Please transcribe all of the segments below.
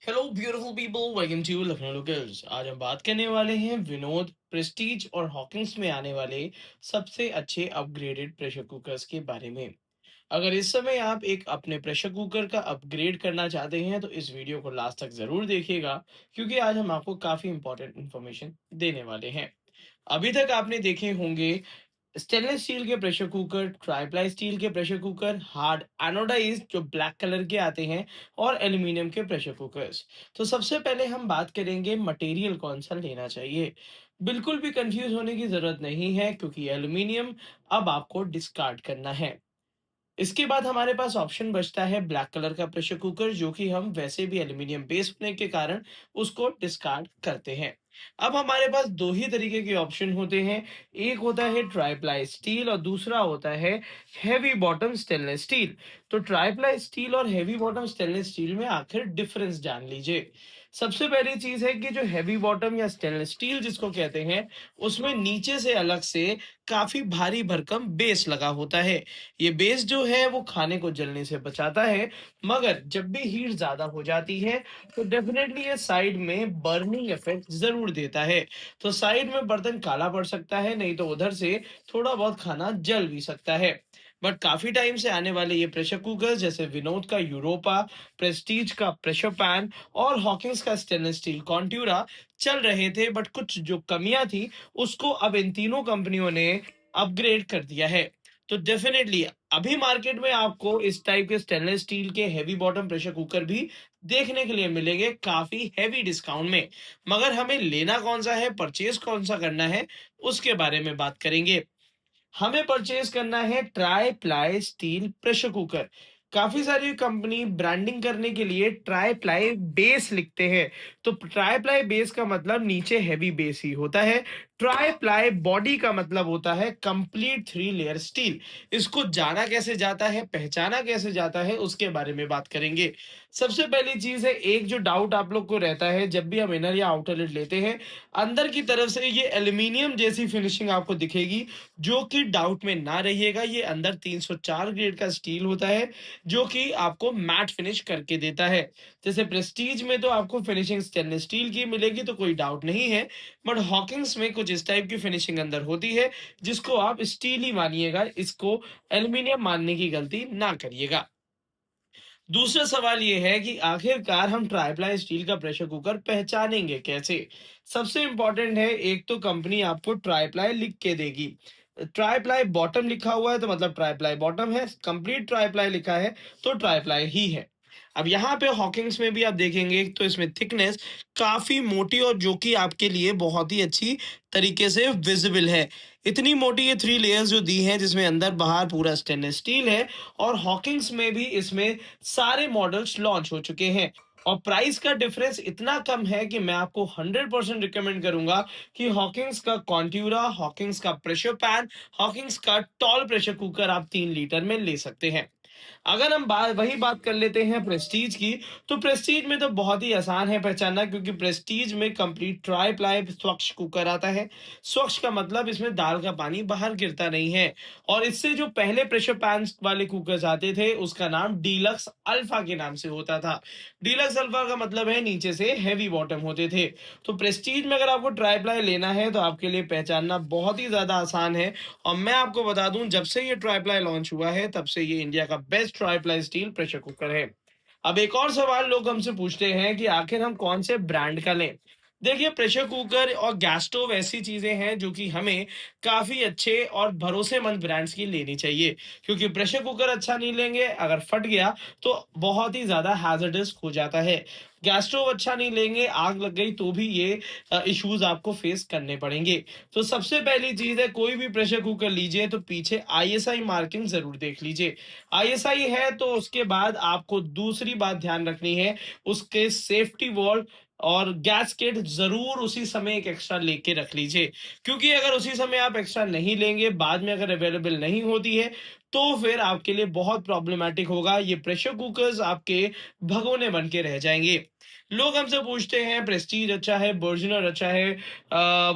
Hello beautiful people, welcome to Lucknow locals. आज हम बात करने वाले हैं विनोद, प्रेस्टीज और हॉकिंस में आने वाले सबसे अच्छे अपग्रेडेड प्रेशर कुकर्स के बारे में। अगर इस समय आप एक अपने प्रेशर कुकर का अपग्रेड करना चाहते हैं तो इस वीडियो को लास्ट तक जरूर देखिएगा, क्योंकि आज हम आपको काफी इंपॉर्टेंट इन्फॉर्मेशन देने वाले हैं। अभी तक आपने देखे होंगे स्टेनलेस स्टील के प्रेशर कुकर, ट्राइप्लाई स्टील के प्रेशर कुकर, हार्ड एनोडाइज्ड जो ब्लैक कलर के आते हैं, और एल्यूमिनियम के प्रेशर कुकर्स। तो सबसे पहले हम बात करेंगे मटेरियल कौन सा लेना चाहिए। बिल्कुल भी कंफ्यूज होने की जरूरत नहीं है, क्योंकि एल्यूमिनियम अब आपको डिस्कार्ड करना है। इसके बाद हमारे पास ऑप्शन बचता है ब्लैक कलर का प्रेशर कुकर, जो कि हम वैसे भी एल्यूमिनियम बेस होने के कारण उसको डिस्कार्ड करते हैं। अब हमारे पास दो ही तरीके के ऑप्शन होते हैं। एक होता है ट्राइप्लाई स्टील और दूसरा होता है हैवी बॉटम स्टेनलेस स्टील। तो ट्राइप्लाई स्टील और हैवी बॉटम स्टेनलेस स्टील में आखिर डिफरेंस जान लीजिए। सबसे पहली चीज है कि जो हैवी बॉटम या स्टेनलेस स्टील जिसको कहते हैं, उसमें नीचे से अलग से काफी भारी भरकम बेस लगा होता है। ये बेस जो है वो खाने को जलने से बचाता है, मगर जब भी हीट ज्यादा हो जाती है तो डेफिनेटली ये साइड में बर्निंग इफेक्ट जरूर देता है। तो साइड में बर्तन काला पड़ सकता है, नहीं तो उधर से थोड़ा बहुत खाना जल भी सकता है। बट काफी टाइम से आने वाले ये प्रेशर कुकर जैसे विनोद का यूरोपा, प्रेस्टीज का प्रेशर पैन और हॉकिंस का स्टेनलेस स्टील कॉन्ट्यूरा चल रहे थे, बट कुछ जो कमियां थी उसको अब इन तीनों कंपनियों ने अपग्रेड कर दिया है। तो डेफिनेटली अभी मार्केट में आपको इस टाइप के स्टेनलेस स्टील के हैवी बॉटम प्रेशर कुकर भी देखने के लिए मिलेंगे काफी हैवी डिस्काउंट में। मगर हमें लेना कौन सा है, परचेज कौन सा करना है, उसके बारे में बात करेंगे। हमें परचेज करना है try ply steel pressure cooker. काफी सारी कंपनी ब्रांडिंग करने के लिए ट्राई प्लाई बेस लिखते हैं। तो ट्राई प्लाई बेस का मतलब नीचे हैवी बेस ही होता है। ट्राई प्लाई बॉडी का मतलब होता है कंप्लीट 3 लेयर स्टील। इसको जाना कैसे जाता है, पहचाना कैसे जाता है, उसके बारे में बात करेंगे। सबसे पहली चीज है, एक जो डाउट आप लोग को रहता है जब भी हम इनर या आउटर लिड लेते हैं, अंदर की तरफ से ये एल्यूमिनियम जैसी फिनिशिंग आपको दिखेगी, जो कि डाउट में ना रहिएगा। ये अंदर 304 ग्रेड का स्टील होता है, जो कि आपको मैट फिनिश करके देता है। जैसे प्रेस्टीज में तो आपको फिनिशिंग स्टेनलेस स्टील की मिलेगी, तो कोई डाउट नहीं है। बट हॉकिंस में कुछ इस टाइप की फिनिशिंग अंदर होती है, जिसको आप स्टील ही मानिएगा, इसको एल्यूमिनियम मानने की गलती ना करिएगा। दूसरा सवाल ये है कि आखिरकार हम ट्राइप्लाई स्टील का प्रेशर कुकर पहचानेंगे कैसे। सबसे इंपॉर्टेंट है, एक तो कंपनी आपको ट्राइप्लाई लिख के देगी। ट्राइप्लाई बॉटम लिखा हुआ है तो मतलब ट्राइप्लाई बॉटम है, कंप्लीट ट्राइप्लाई लिखा है तो ट्राइप्लाई ही है। अब यहाँ पे हॉकिंग्स में भी आप देखेंगे तो इसमें थिकनेस काफी मोटी, और जो कि आपके लिए बहुत ही अच्छी तरीके से विजिबल है। इतनी मोटी ये 3 लेयर्स जो दी हैं, जिसमें अंदर बाहर पूरा स्टेनलेस स्टील है। और हॉकिंग्स में भी इसमें सारे मॉडल्स लॉन्च हो चुके हैं। और प्राइस का डिफरेंस इतना कम है कि मैं आपको 100% रिकमेंड करूंगा कि हॉकिंग्स का कॉन्ट्यूरा, हॉकिंग्स का प्रेशर पैन, हॉकिंग्स का टॉल प्रेशर कुकर आप 3 लीटर में ले सकते हैं। अगर हम वही बात कर लेते हैं प्रेस्टीज की, तो प्रेस्टीज में तो बहुत ही आसान है पहचानना, क्योंकि प्रेस्टीज में कंप्लीट ट्राई प्लाई स्वच्छ कुकर आता है। स्वच्छ का मतलब इसमें दाल का पानी बाहर गिरता नहीं है। और इससे जो पहले प्रेशर पैन वाले कुकर्स आते थे, उसका नाम डीलक्स अल्फा के नाम से होता था। डीलक्स अल्फा का मतलब है नीचे से हैवी बॉटम होते थे। तो प्रेस्टीज में अगर आपको ट्राई प्लाई लेना है तो आपके लिए पहचानना बहुत ही ज्यादा आसान है। और मैं आपको बता दूं, जब से ये ट्राइप्लाई लॉन्च हुआ है तब से ये इंडिया का best tri-ply steel pressure cooker है। अब एक और सवाल लोग हमसे पूछते हैं कि आखिर हम कौन से ब्रांड का लें। देखिए, प्रेशर कुकर और गैस स्टोव ऐसी चीजें हैं जो कि हमें काफी अच्छे और भरोसेमंद ब्रांड्स की लेनी चाहिए। क्योंकि प्रेशर कुकर अच्छा नहीं लेंगे, अगर फट गया तो बहुत ही ज्यादा हैजर्डस हो जाता है। गैस स्टोव अच्छा नहीं लेंगे, आग लग गई तो भी ये इश्यूज आपको फेस करने पड़ेंगे। तो सबसे पहली चीज है, कोई भी प्रेशर कुकर लीजिए तो पीछे आईएसआई मार्किंग जरूर देख लीजिए। आईएसआई है तो उसके बाद आपको दूसरी बात ध्यान रखनी है, उसके सेफ्टी वॉल्व और गैस किट जरूर उसी समय एक एक्स्ट्रा लेके रख लीजिए। क्योंकि अगर उसी समय आप एक्स्ट्रा नहीं लेंगे, बाद में अगर अवेलेबल नहीं होती है, तो फिर आपके लिए बहुत प्रॉब्लमैटिक होगा। ये प्रेशर कुकर्स आपके भगोने बन के रह जाएंगे। लोग हमसे पूछते हैं प्रेस्टीज अच्छा है, बर्जनर अच्छा है,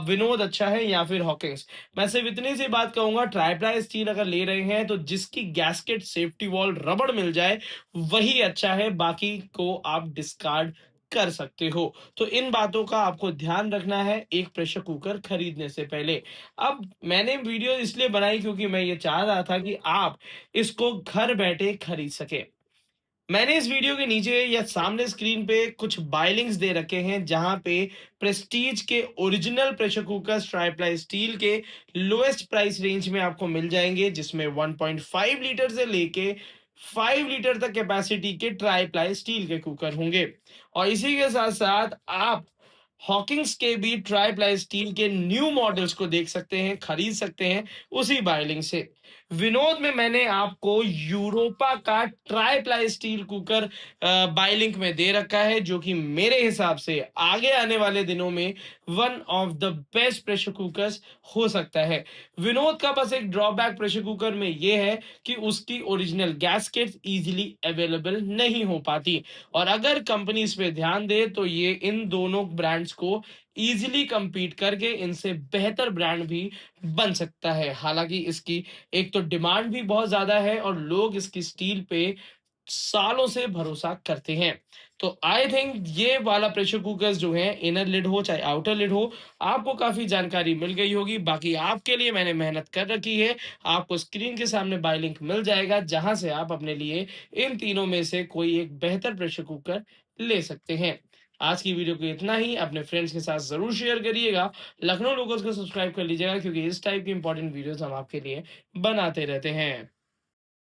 विनोद अच्छा है या फिर हॉकिंस। मैं सिर्फ इतनी सी बात कहूंगा, ट्राइप्लाई स्टील अगर ले रहे हैं तो जिसकी गैस्केट सेफ्टी वॉल रबड़ मिल जाए वही अच्छा है, बाकी को आप डिस्कार्ड कर सकते हो। तो इन बातों का आपको ध्यान रखना है एक प्रेशर कुकर खरीदने से पहले। अब मैंने वीडियो इसलिए बनाई क्योंकि मैं ये चाह रहा था कि आप इसको घर बैठे खरीद सकें। मैंने इस वीडियो के नीचे या सामने स्क्रीन पे कुछ बाय लिंक्स दे रखे हैं जहां पे प्रेस्टीज के original pressure cookers tri-ply steel के लोएस्ट प्राइस रेंज में आपको मिल जाएंगे, जिसमें 1.5 लीटर से लेके 5 लीटर तक कैपेसिटी के ट्राइप्लाई स्टील के कुकर होंगे। और इसी के साथ साथ आप हॉकिंग्स के भी ट्राइप्लाई स्टील के न्यू मॉडल्स को देख सकते हैं, खरीद सकते हैं उसी बाय लिंक से। विनोद में मैंने आपको यूरोपा का try ply steel cooker bye link में दे रखा है, जो कि मेरे हिसाब से आगे आने वाले दिनों में one of the best pressure cookers हो सकता है। विनोद का बस एक ड्रॉबैक प्रेशर कुकर में ये है कि उसकी ओरिजिनल गैस्केट्स इजीली अवेलेबल नहीं हो पाती, और अगर कंपनी इस पे ध्यान दे तो ये इन दोनों ब्रांड्स को इजीली compete करके इनसे बेहतर ब्रांड भी बन सकता है। हालांकि इसकी एक तो डिमांड भी बहुत ज्यादा है और लोग इसकी स्टील पे सालों से भरोसा करते हैं। तो आई थिंक ये वाला प्रेशर कुकर्स जो है, इनर लिड हो चाहे आउटर लिड हो, आपको काफी जानकारी मिल गई होगी। बाकी आपके लिए मैंने मेहनत कर रखी है। आपको स्क्रीन के सामने बाय लिंक मिल जाएगा जहां से आप अपने लिए इन तीनों में से कोई एक बेहतर प्रेशर कुकर ले सकते हैं। आज की वीडियो को इतना ही। अपने फ्रेंड्स के साथ जरूर शेयर करिएगा। लखनऊ लोगोस को सब्सक्राइब कर लीजिएगा क्योंकि इस टाइप की इंपॉर्टेंट वीडियोस हम आपके लिए बनाते रहते हैं।